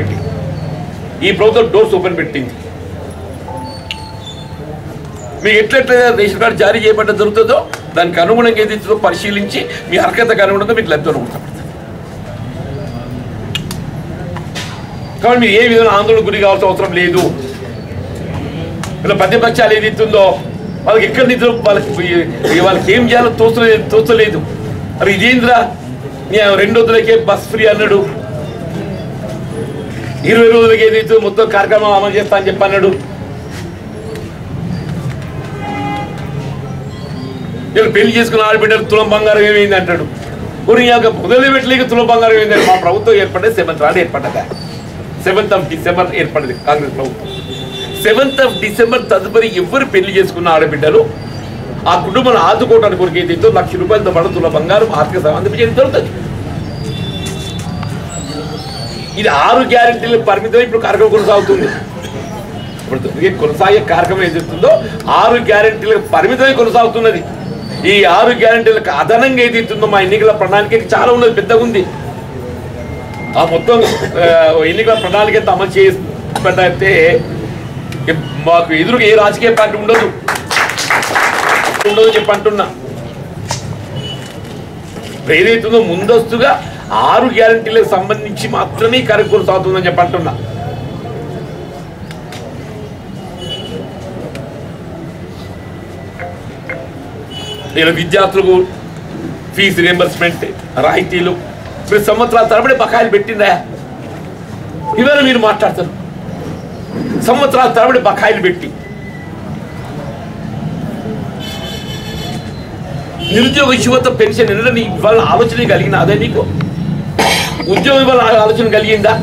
A: పెట్టింది. మీకు ఎట్లెట్లా రేషన్ కార్డు జారీ చేయబడ్డం జరుగుతుందో దానికి అనుగుణంగా ఏదైతుందో పరిశీలించి మీ అర్హతకు అనుగుణంగా మీకు లబ్ధి అనుకుంటాం. కాబట్టి మీరు ఏ విధంగా ఆందోళన గురి కావాల్సిన అవసరం లేదు. ఇలా ప్రతిపక్షాలు ఏదైతుందో వాళ్ళకి ఎక్కడి నుంచి వాళ్ళకి ఏం చేయాలో తోచలేదు. మరి ఇదేంద్రా 2 రోజులకే బస్ ఫ్రీ అన్నాడు, 20 రోజులకి ఏదైతే మొత్తం కార్యక్రమం అమలు చేస్తా అని చెప్పి అన్నాడు. వీళ్ళు పెళ్లి చేసుకున్న ఆడబిడ్డలు తులం బంగారం ఏమైంది అంటాడు. కొన్ని మొదలు పెట్టలేక తులం బంగారం ఏమైందండి. మా ప్రభుత్వం ఏర్పడ్డది 7th నాడు ఏర్పడ్డదా, 7th of December ఏర్పడింది కాంగ్రెస్ ప్రభుత్వం. 7th of December తదుపరి ఎవరు పెళ్లి చేసుకున్న ఆడబిడ్డలు ఆ కుటుంబాన్ని ఆదుకోవడానికి కొరకు ఏదైతే ₹1,00,000తో పాటు తుల బంగారం ఆర్థిక సంబంధం చేయడం జరుగుతుంది. ఇది 6 గ్యారెంటీల పరిమితం ఇప్పుడు కార్యక్రమం కొనసాగుతుంది. ఇప్పుడు కొనసాగే కార్యక్రమం ఏదైతుందో 6 గ్యారెంటీలకు పరిమితమై కొనసాగుతున్నది. ఈ 6 గ్యారెంటీలకు అదనంగా ఏదైతుందో మా ఎన్నికల ప్రణాళిక చాలా ఉన్నది, పెద్దగా ఉంది. ఆ మొత్తం ఎన్నికల ప్రణాళిక ఎంత అమలు చేయబడితే మాకు ఎదురుగా ఏ రాజకీయ పార్టీ ఉండదు చెప్పి అంటున్నా. ఏదైతుందో ముందస్తుగా 6 గ్యారెంటీలకు సంబంధించి మాత్రమే కార్యక్రమం కొనసాగుతుందని చెప్పి అంటున్నా. ఇలా విద్యార్థులకు ఫీజు రియంబర్స్మెంట్ రాయితీలు మీరు సంవత్సరాల తరబడి బకాయిలు పెట్టిందా? ఇవాళ మీరు మాట్లాడతారు సంవత్సరాల తరబడి బకాయిలు పెట్టి నిరుద్యోగ యువత పెన్షన్ ఇవాళ ఆలోచన కలిగిన అదే నీకు ఉద్యోగం ఇవాళ ఆలోచన కలిగిందా?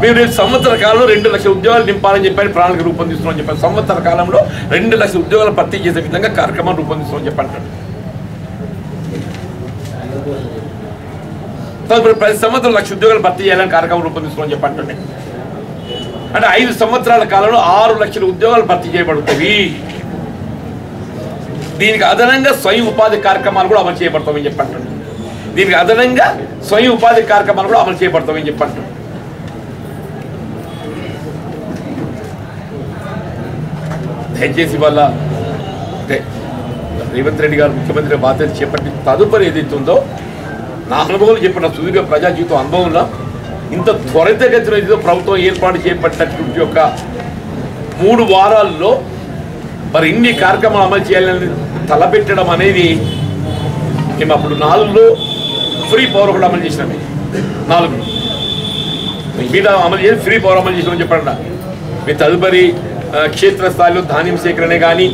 A: మేము రేపు సంవత్సర కాలంలో 2 లక్షల ఉద్యోగాలు నింపాలని చెప్పని ప్రణాళిక రూపొందిస్తున్నామని చెప్పాను. సంవత్సర కాలంలో 2 లక్షల ఉద్యోగాలు భర్తీ చేసే విధంగా కార్యక్రమాన్ని రూపొందిస్తున్నామని చెప్పంటాడు. ప్రతి సంవత్సరం 1 లక్ష ఉద్యోగాలు భర్తీ చేయాలని కార్యక్రమం రూపొందిస్తున్నామని చెప్పంటుండే. అంటే 5 సంవత్సరాల కాలంలో 6 లక్షల ఉద్యోగాలు భర్తీ చేయబడుతుంది. దీనికి అదనంగా స్వయం ఉపాధి కార్యక్రమాలు కూడా అమలు చేయబడతామని చెప్పంటుండే. దీనికి అదనంగా స్వయం ఉపాధి కార్యక్రమాలు కూడా అమలు చేయబడతామని చెప్పంటుండే. దయచేసి వల్ల రేవంత్ రెడ్డి గారు ముఖ్యమంత్రి బాధ్యత చేపట్టి తదుపరి ఏదైతే ఉందో నా అనుభవం చెప్పిన సుదీర్ఘ ప్రజా జీవితం అనుభవంలో ఇంత త్వరితగతిన ఏదో ప్రభుత్వం ఏర్పాటు చేపట్టినటువంటి యొక్క 3 వారాల్లో మరి ఇన్ని కార్యక్రమాలు అమలు చేయాలని తలపెట్టడం అనేది మేము అప్పుడు 4లో ఫ్రీ పవర్ కూడా అమలు చేసినామే. 4 మీద అమలు చేసి ఫ్రీ పవర్ అమలు చేసామని చెప్పండి. మీ తదుపరి క్షేత్రస్థాయిలో ధాన్యం సేకరణ కానీ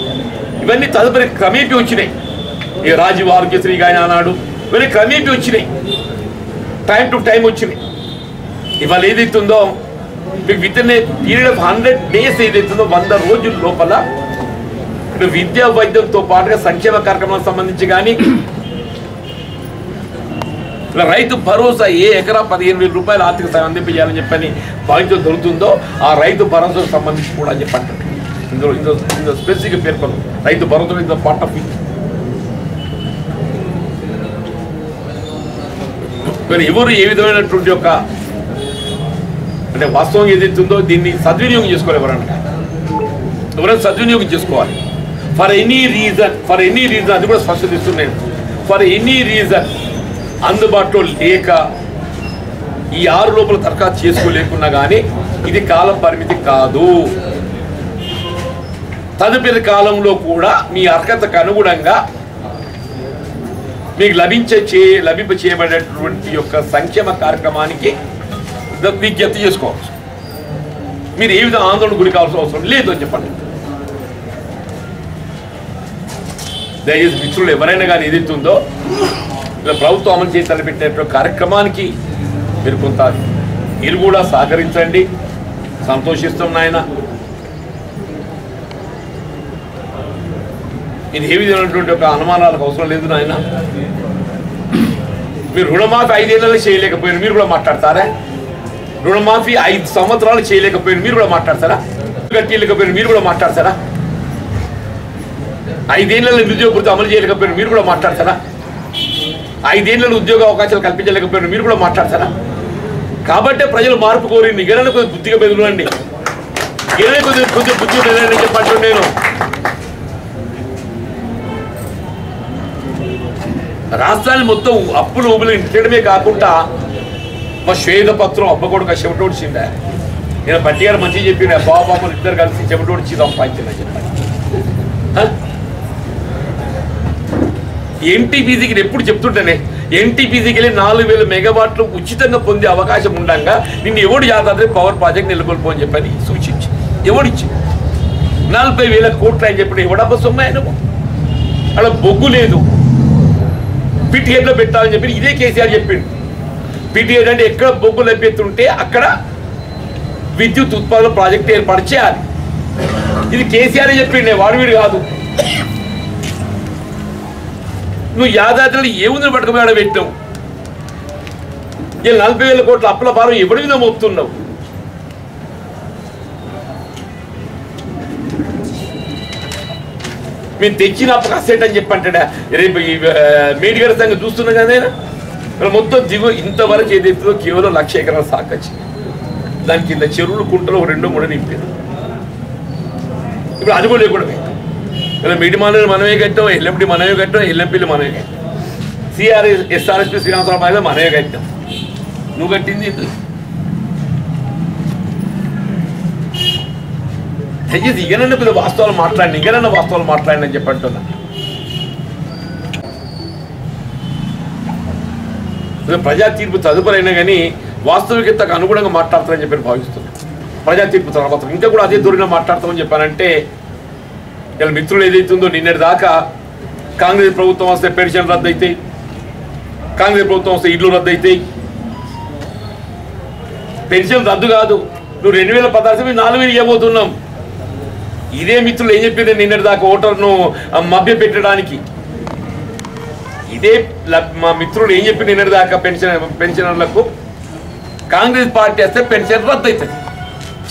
A: ఇవన్నీ తదుపరి క్రమేపీ వచ్చినాయి. ఈ రాజీవ్ ఆరోగ్యశ్రీ కానీ ఆనాడు ఇవన్నీ క్రమేపీ వచ్చినాయి, టైం టు టైం వచ్చినాయి. ఇవాళ ఏదైతుందో మీకు with in a period of 100 days ఏదైతుందో 100 రోజుల లోపల విద్యా వైద్యంతో పాటుగా సంక్షేమ కార్యక్రమాలకు సంబంధించి కానీ రైతు భరోసా ఏ ఎకరా 15,000 రూపాయలు ఆర్థిక సాయం అందించాలని చెప్పని భావించడం దొరుకుతుందో ఆ రైతు భరోసాకు సంబంధించి కూడా అని చెప్పండి. ఇందులో specific పేర్కొన్నాం Rythu Bharosa is the part of it. మరి ఎవరు ఏ విధమైనటువంటి ఒక అంటే వాస్తవం ఏదైతుందో దీన్ని సద్వినియోగం చేసుకోవాలి. ఎవరైనా సద్వినియోగం చేసుకోవాలి. ఫర్ ఎనీ రీజన్ అది కూడా స్పష్టత ఇస్తున్నాను. ఫర్ ఎనీ రీజన్ అందుబాటులో లేక ఈ 6 లోపల దరఖాస్తు చేసుకోలేకున్నా కానీ ఇది కాలం పరిమితి కాదు. తదుపరి కాలంలో కూడా మీ అర్హతకు అనుగుణంగా మీకు లభింప చేయబడేటువంటి యొక్క సంక్షేమ కార్యక్రమానికి విజ్ఞప్తి చేసుకోవచ్చు. మీరు ఏ విధంగా ఆందోళన గురి కావాల్సిన అవసరం లేదు అని చెప్పండి. దయచేసి మిత్రులు ఎవరైనా కానీ ఏదైతుందో ఇలా ప్రభుత్వం అమలు చేసి తలపెట్టినటువంటి కార్యక్రమానికి మీరు కూడా సహకరించండి. సంతోషిస్తాం నాయన. ఇది ఏ విధమైనటువంటి ఒక అనుమానాలకు అవసరం లేదు నాయన. మీరు రుణమాఫీ 5 ఏళ్ళలో చేయలేకపోయారు, మీరు కూడా మాట్లాడతారా? రుణమాఫీ 5 సంవత్సరాలు చేయలేకపోయారు, మీరు కూడా మాట్లాడతారా? కట్టలేకపోయారు, మీరు కూడా మాట్లాడతారా? 5 ఏళ్ళలో నిరుద్యోగ భృతి అమలు చేయలేకపోయారు, మీరు కూడా మాట్లాడతారా? 5 ఏళ్ళలో ఉద్యోగ అవకాశాలు కల్పించలేకపోయారు, మీరు కూడా మాట్లాడతారా? కాబట్టి ప్రజలు మార్పు కోరింది. గిరణ కొద్దిగా బుద్ధిగా బెదలండి, గిరణ కొద్దిగా బుద్ధిగా బెదలండి చెప్పండి. నేను రాష్ట్రాన్ని మొత్తం అప్పులు ఊపులు ఇంటడమే కాకుండా మా శ్వేతపత్రం అబ్బకొడుకు చెమటోడ్చిందా. నేను పట్టి గారు మంచిగా చెప్పిన బాబామ్మలు ఇద్దరు కలిసి చెమటోడ్చి సంపాదించిందని చెప్పండి. ఎన్టీపీసీకి ఎప్పుడు చెప్తుంటేనే ఎన్టీపీసీకి వెళ్ళి 4,000 మెగావాట్లు ఉచితంగా పొందే అవకాశం ఉండగా నిన్ను ఎవడు యాదాద్రి పవర్ ప్రాజెక్ట్ నెలకొల్పని చెప్పని సూచించి ఎవడిచ్చి 40,000 కోట్లు అని చెప్పిన ఎవడబ్బ సొమ్మాయి నువ్వు. అలా బొగ్గు లేదు, పిటిహెడ్లో పెట్టాలని చెప్పి ఇదే కేసీఆర్ చెప్పిండు. పిటిహెడ్ అంటే ఎక్కడ బొగ్గు లభ్యతుంటే అక్కడ విద్యుత్ ఉత్పాదన ప్రాజెక్టు ఏర్పాటు చేయాలి. ఇది కేసీఆర్ చెప్పిండే, వాడు కాదు. నువ్వు యాదాద్రిలో ఏముందని పట్టుకుపోయాడో పెట్టావు. ఇలా 40,000 కోట్ల అప్పుల భారం ఎవడి మీద మోపుతున్నావు? మేము తెచ్చిన అప్పు అసెట్ అని చెప్పంటాడా? రేపు మేడిగడ సంగతి చూస్తున్నా కదా. మొత్తం దిగు ఇంతవరకు ఏదైతుందో కేవలం 1,00,000 ఎకరాల సాకచ్చి దాని కింద చెరువులు కుంటలు 2-3 నింపారు. ఇప్పుడు అది కూడా లేకుండా ఇలా మిడిమాల మనమే కట్టాం, ఎల్ఎండి మనమే కట్టాం, ఎల్ఎంపీలు మనమే కట్టాం, ఎస్ఆర్ఎస్పీ శ్రీనివాసరావు మనమే కట్టాం. నువ్వు కట్టింది దయచేసి ఇగనన్న కొద్దిగా వాస్తవాలు మాట్లాడిన చెప్పంటున్నా. ప్రజా తీర్పు తదుపరైనా కానీ వాస్తవికతకు అనుగుణంగా మాట్లాడతారని చెప్పి భావిస్తున్నాను. ప్రజా తీర్పు తర్వాత ఇంకా కూడా అదే దూరంగా మాట్లాడతామని చెప్పానంటే ఇలా మిత్రులు ఏదైతుందో నిన్నటి దాకా కాంగ్రెస్ ప్రభుత్వం వస్తే పెన్షన్ రద్దు అవుతాయి, కాంగ్రెస్ ప్రభుత్వం వస్తే ఇళ్ళు రద్దు అవుతాయి. పెన్షన్ రద్దు కాదు, నువ్వు 2016 4,000 ఇవ్వబోతున్నాం. ఇదే మిత్రులు ఏం చెప్పింది నిన్నటి దాకా ఓటర్ను మభ్య పెట్టడానికి. ఇదే మా మిత్రులు ఏం చెప్పి నిన్నటి దాకా పెన్షనర్లకు కాంగ్రెస్ పార్టీ వస్తే పెన్షన్ రద్దు అవుతుంది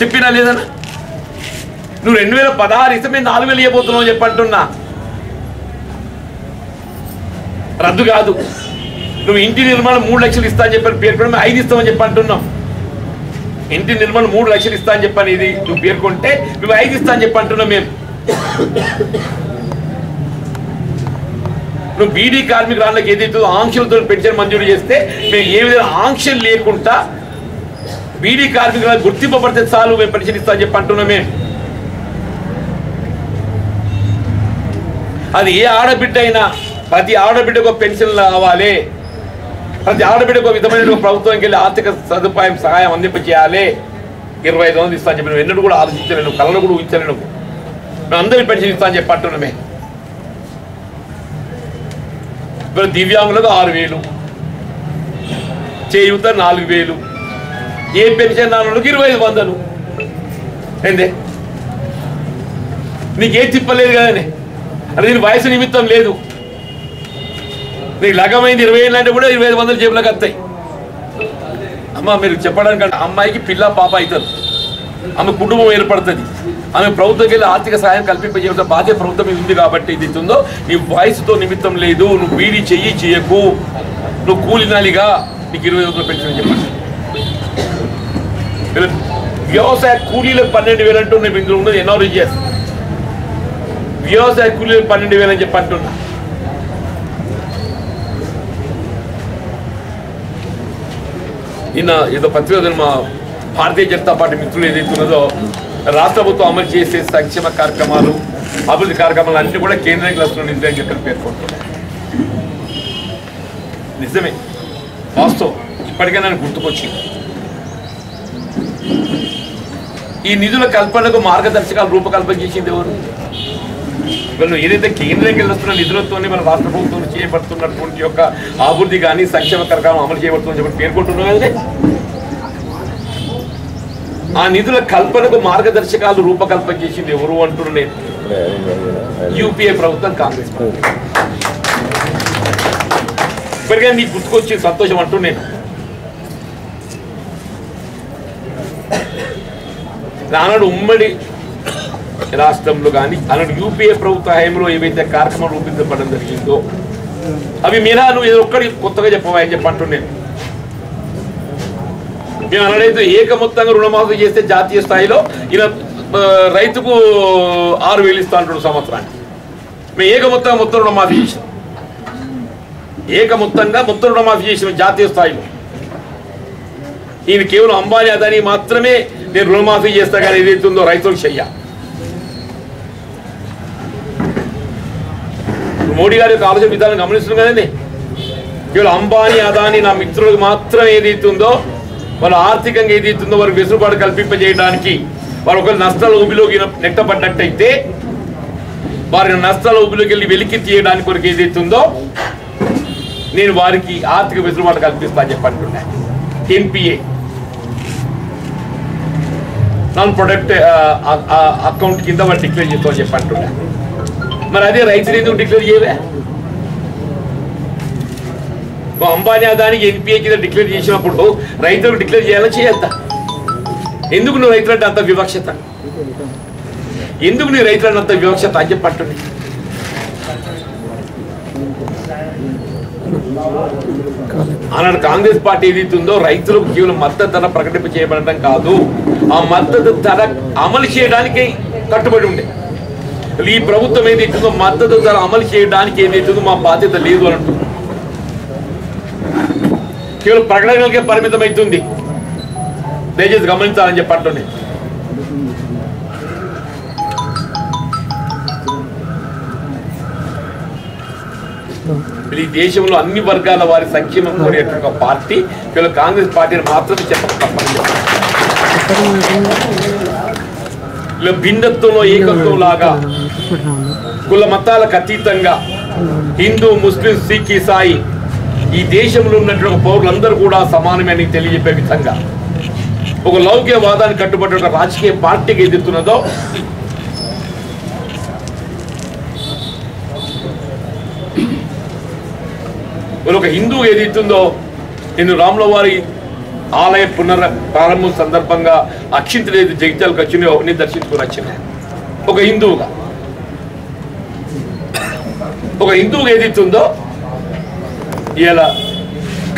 A: చెప్పినా లేదన్నా. నువ్వు 2016 ఇస్తే మేము 4,000 ఇవ్వబోతున్నావు చెప్పంటున్నా. రద్దు కాదు. నువ్వు ఇంటి నిర్మాణం 3 లక్షలు ఇస్తా అని చెప్పని పేర్కొంటే మేము 5 ఇస్తామని చెప్పి అంటున్నాం. ఇంటి నిర్మాణం 3 లక్షలు ఇస్తా అని చెప్పని ఇది నువ్వు పేర్కొంటే మేము 5 ఇస్తా అని చెప్పి అంటున్నాం. మేము నువ్వు బీడీ కార్మికురాళ్ళకి ఏదైతే ఆంక్షలతో పెన్షన్ మంజూరు చేస్తే మేము ఏ విధంగా ఆంక్షలు లేకుండా బీడీ కార్మికులకు గుర్తింపబడితే చాలు మేము పెన్షన్ ఇస్తా అని చెప్పి అంటున్నాం. మేము అది ఏ ఆడబిడ్డ అయినా ప్రతి ఆడబిడ్డకు పెన్షన్ రావాలి. ప్రతి ఆడబిడ్డకు విధమైన ప్రభుత్వంకి వెళ్ళి ఆర్థిక సదుపాయం సహాయం అందింపచేయాలి. 25,000 ఇస్తా అని చెప్పి నువ్వు ఎన్నడూ కూడా ఆలోచించలేను, కళను కూడా ఊహించలేను. మేము అందరికీ పెన్షన్ ఇస్తా అని చెప్పి అంటున్నామే. ఇప్పుడు దివ్యాంగులకు 6,000, చేయూత 4,000, ఏ పెన్షన్ రానులకు 2,500. ఏందే నీకే తిప్పలేదు కదండి, అది దీని వయసు నిమిత్తం లేదు. నీకు లగమైంది 20,000 అంటే కూడా 2,500 జేబులకు వస్తాయి. అమ్మ మీరు చెప్పడానికి అమ్మాయికి పిల్ల పాప అవుతుంది, ఆమె కుటుంబం ఏర్పడుతుంది, ఆమె ప్రభుత్వంకి వెళ్ళి ఆర్థిక సహాయం కల్పింపజేయాల్సిన బాధ్యత ప్రభుత్వం మీద ఉంది. కాబట్టి ఇది ఉందో నీ వయసుతో నిమిత్తం లేదు. నువ్వు బీడీ చెయ్యకు, నువ్వు కూలినాలిగా నీకు 20,000 పెన్షన్ చెప్పండి. వ్యవసాయ కూలీలకు 12,000 అంటూ నేను ఇందులో ఉన్నది NREGS. వ్యవసాయ కూలీలకు 12,000 అని చెప్పి అంటున్నా. నిన్న ఏదో పత్రిక మా భారతీయ జనతా పార్టీ మిత్రులు ఏదైతున్నదో రాష్ట్ర ప్రభుత్వం అమలు చేసే సంక్షేమ కార్యక్రమాలు, అభివృద్ధి కార్యక్రమాలు అన్నీ కూడా కేంద్రానికి వస్తున్న నిధులు అని చెప్పి పేర్కొంటున్నాయి. నిజమే, వాస్తవం. ఇప్పటికే నన్ను గుర్తుకొచ్చింది. ఈ నిధుల కల్పనకు మార్గదర్శకాలు రూపకల్పన చేసింది ఎవరు? వీళ్ళు ఏదైతే కేంద్రానికి వస్తున్న నిధులతో మన రాష్ట్ర ప్రభుత్వం చేయబడుతున్నటువంటి యొక్క అభివృద్ధి కానీ సంక్షేమ కార్యక్రమం అమలు చేయబడుతుందని చెప్పి పేర్కొంటున్నాం కదండి. ఆ నిధుల కల్పనకు మార్గదర్శకాలు రూపకల్పన చేసింది ఎవరు అంటున్నా నేను? యూపీఏ ప్రభుత్వం, కాంగ్రెస్ ప్రభుత్వం. ఇప్పటికే నీకు గుర్తుకొచ్చి సంతోషం అంటూ నేను ఆనాడు ఉమ్మడి రాష్ట్రంలో కానీ ఆనాడు యూపీఏ ప్రభుత్వ హయాంలో ఏవైతే కార్యక్రమం రూపొందించబడడం జరిగిందో అవి మీరా నువ్వు ఏదో ఒక్కడి కొత్తగా చెప్పవా అని చెప్పి అంటున్నాను. మేము అలాడైతే ఏకమొత్తంగా రుణమాఫీ చేస్తే జాతీయ స్థాయిలో ఇలా రైతుకు 6,000 ఇస్తా అంటున్నాడు సంవత్సరానికి. మేము ఏకమొత్తంగా మొత్తం రుణమాఫీ చేసాం, ఏకమొత్తంగా మొత్తం రుణమాఫీ చేసిన జాతీయ స్థాయిలో. ఈయన కేవలం అంబానీ అదానీ మాత్రమే నేను రుణమాఫీ చేస్తా కానీ ఏదైతుందో రైతులకు చెయ్య. మోడీ గారి యొక్క ఆలోచన విధానం గమనిస్తున్నాం కదండి. కేవలం అంబానీ అదానీ నా మిత్రులకు మాత్రం ఏదైతుందో వాళ్ళు ఆర్థికంగా ఏదైతుందో వారికి వెసులుబాటు కల్పింపజేయడానికి, వారు ఒకవేళ నష్టాల ఊబిలోకి నెట్టబడ్డట్టయితే వారిని నష్టాల ఊబిలోకి వెళ్ళి వెలికి తీయడానికి వరకు ఏదైతుందో నేను వారికి ఆర్థిక వెసులుబాటు కల్పిస్తా అని చెప్పి అంటున్నా. NPA, నాన్ ప్రొడక్ట్ అకౌంట్ కింద వాళ్ళు డిక్లేర్ చేస్తామని చెప్పి అంటున్నా. మరి అదే రైతులు ఎందుకు డిక్లేర్ చేయవే? అంబానీ అదానికి NPA కింద డిక్లేర్ చేసినప్పుడు రైతులకు డిక్లేర్ చేయాలని చేయొద్దా? ఎందుకు నువ్వు రైతులంటే అంత వివక్షత? ఎందుకు నీ రైతులంటే అంత వివక్షత అని చెప్పి అంటుంది. ఆనాడు కాంగ్రెస్ పార్టీ ఏదైతుందో రైతులకు కేవలం మద్దతు ధర ప్రకటింప చేయబడటం కాదు, ఆ మద్దతు ధర అమలు చేయడానికి కట్టుబడి ఉండే. ఈ ప్రభుత్వం ఏదైతుందో మద్దతు ధర అమలు చేయడానికి ఏదైతుందో మా బాధ్యత లేదు అని అంటుంది. కేవలం ప్రకటనలకే పరిమితం అవుతుంది. దయచేసి గమనించాలని చెప్పి అంటుంది. ఈ దేశంలో అన్ని వర్గాల వారి సంక్షేమం కోరేటువంటి పార్టీ కేవలం కాంగ్రెస్ పార్టీని మాత్రమే చెప్పక తప్పని చెప్పారు. భిన్నత్వంలో ఏకత్వం లాగా కుల మతాలకు అతీతంగా హిందూ, ముస్లిం, సిక్, ఇసాయి ఈ దేశంలో ఉన్నటువంటి పౌరులందరూ కూడా సమానమని తెలియజెప్పే విధంగా ఒక లౌకికవాదాన్ని కట్టుబడి ఒక రాజకీయ పార్టీకి ఎదుగుతున్నదో ఒక హిందూ ఏదైతుందో నేను రాముల వారి ఆలయ ప్రారంభం సందర్భంగా అక్షింతలు ఏది జగిత్యాలకు వచ్చినాయో నేను దర్శించుకొని వచ్చిన ఒక హిందువుగా ఏదైతుందో ఇలా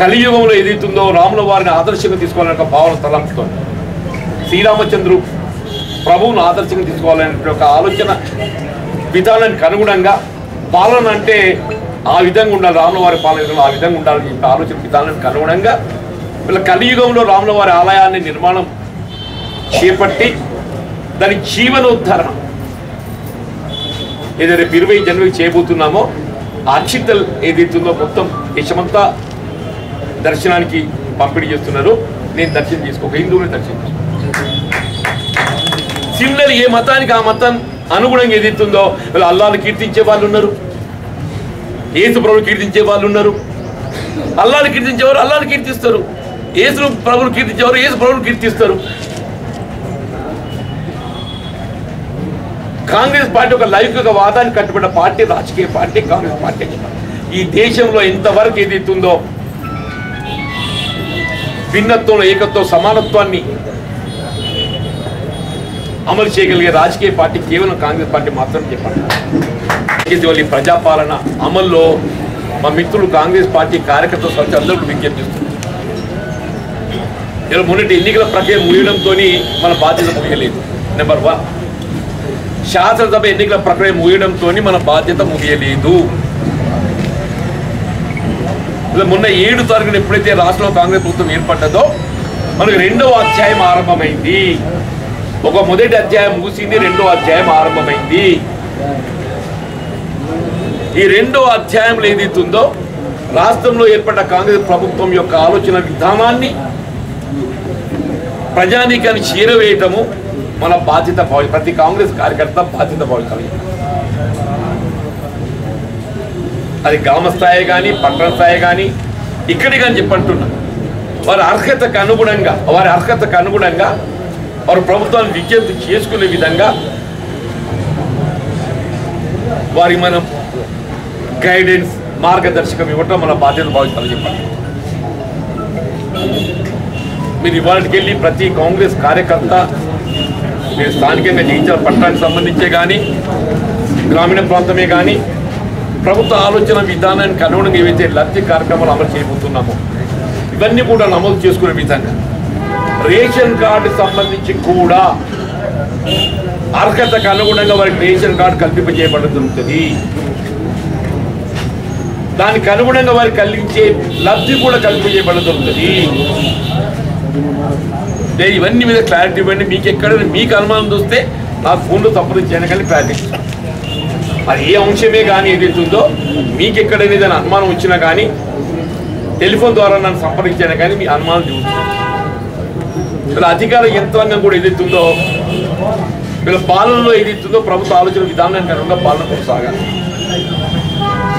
A: కలియుగంలో ఏదైతుందో రాముల వారిని ఆదర్శంగా తీసుకోవాలనే భావన తలంపుతోంది. శ్రీరామచంద్రు ప్రభువును ఆదర్శంగా తీసుకోవాలనే ఒక ఆలోచన విధానానికి అనుగుణంగా పాలన అంటే ఆ విధంగా ఉండాలి, రాముల వారి పాలన ఆ విధంగా ఉండాలని చెప్పి ఆలోచన విధానానికి అనుగుణంగా వీళ్ళ కలియుగంలో రాముల వారి ఆలయాన్ని నిర్మాణం చేపట్టి దాని జీవనోద్ధరణ ఏదైతే 20 జనవరికి చేయబోతున్నామో ఆ అక్షింతలు ఏదైతుందో మొత్తం దేశమంతా దర్శనానికి పంపిణీ చేస్తున్నారు. నేను దర్శనం చేసుకోక హిందువుని దర్శనం చేసుకో. సిమిలర్ ఏ మతానికి ఆ మతం అనుగుణంగా ఎదుగుతుందో వీళ్ళు అల్లాహ్ని కీర్తించే వాళ్ళు ఉన్నారు, యేసు ప్రభువుని కీర్తించే వాళ్ళు ఉన్నారు. అల్లాహ్ని కీర్తించేవారు అల్లాహ్ని కీర్తిస్తారు, యేసు ప్రభువుని కీర్తించేవారు యేసు ప్రభువుని కీర్తిస్తారు. కాంగ్రెస్ పార్టీ ఒక లౌకిక వాదానికి కట్టుబడ్డ పార్టీ, రాజకీయ పార్టీ కాంగ్రెస్ పార్టీ. ఈ దేశంలో ఎంతవరకు ఏదైతుందో భిన్నత్వంలో ఏకత్వం సమానత్వాన్ని అమలు చేయగలిగే రాజకీయ పార్టీ కేవలం కాంగ్రెస్ పార్టీ మాత్రం చెప్పండి. ఈ ప్రజాపాలన అమల్లో మా మిత్రులు కాంగ్రెస్ పార్టీ కార్యకర్తలు అందరూ విజ్ఞప్తి చేస్తున్నారు. ఇలా మొన్నటి ఎన్నికల ప్రక్రియ ముగియడంతో మన బాధ్యత ముగియలేదు. నెంబర్ 1, శాసనసభ ఎన్నికల ప్రక్రియ ముగియడంతో మన బాధ్యత ముగియలేదు. ఇలా మొన్న 7 తారీఖున ఎప్పుడైతే రాష్ట్రంలో కాంగ్రెస్ ప్రభుత్వం ఏర్పడ్డదో మనకు 2వ అధ్యాయం ఆరంభమైంది. ఒక మొదటి అధ్యాయం ముగిసింది, 2వ అధ్యాయం ఆరంభమైంది. ఈ 2వ అధ్యాయంలో ఏదైతుందో రాష్ట్రంలో ఏర్పడ్డ కాంగ్రెస్ ప్రభుత్వం యొక్క ఆలోచన విధానాన్ని ప్రజానీకాన్ని చేరవేయటము మన బాధ్యత. ప్రతి కాంగ్రెస్ కార్యకర్త బాధ్యత భావించాలి. అది గ్రామ స్థాయి కానీ పట్టణ స్థాయి కానీ ఇక్కడి కానీ చెప్పంటున్నా వారి అర్హతకు అనుగుణంగా వారు ప్రభుత్వాన్ని విజ్ఞప్తి చేసుకునే విధంగా వారి మనం గైడెన్స్ మార్గదర్శకం ఇవ్వటం మన బాధ్యత భావించాలని చెప్పండి. మీరు ఇవాళకి వెళ్ళి ప్రతి కాంగ్రెస్ కార్యకర్త మీరు స్థానికంగా జయించాల పట్టణానికి సంబంధించే కానీ గ్రామీణ ప్రాంతమే కానీ ప్రభుత్వ ఆలోచన విధానానికి అనుగుణంగా ఏవైతే లబ్ధి కార్యక్రమాలు అమలు చేయబోతున్నామో ఇవన్నీ కూడా నమోదు చేసుకునే విధంగా రేషన్ కార్డు సంబంధించి కూడా అర్హతకు అనుగుణంగా వారికి రేషన్ కార్డు కల్పింపజేయబడడం జరుగుతుంది. దానికి అనుగుణంగా వారికి కలిగించే లబ్ధి కూడా కల్పింపజేయబడడం జరుగుతుంది. ఇవన్నీ మీద క్లారిటీ ఇవ్వండి. మీకు ఎక్కడైనా మీకు అనుమానం చూస్తే నాకు ఫోన్లో సంప్రదించాను కానీ క్లారిటీ అది ఏ అంశమే కానీ ఏదైతుందో మీకు ఎక్కడైనా ఏదైనా అనుమానం వచ్చినా కానీ టెలిఫోన్ ద్వారా నన్ను సంప్రదించాను కానీ మీ అనుమానం చూస్తుంది. వీళ్ళ అధికార యంత్రాంగం కూడా ఏదైతుందో వీళ్ళ పాలనలో ఏదైతుందో ప్రభుత్వ ఆలోచన విధానానికి అనుగుణంగా పాలన కొనసాగాలి.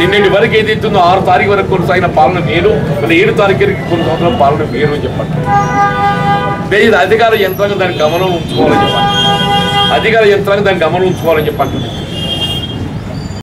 A: నిన్నటి వరకు ఏదైతుందో 6 తారీఖు వరకు కొనసాగిన పాలన వేరు, మళ్ళీ 7 తారీఖు కొన్ని సంవత్సరాల పాలన వేరు అని చెప్పండి. అధికార యంత్రాంగం దానికి గమనం ఉంచుకోవాలని చెప్పండి.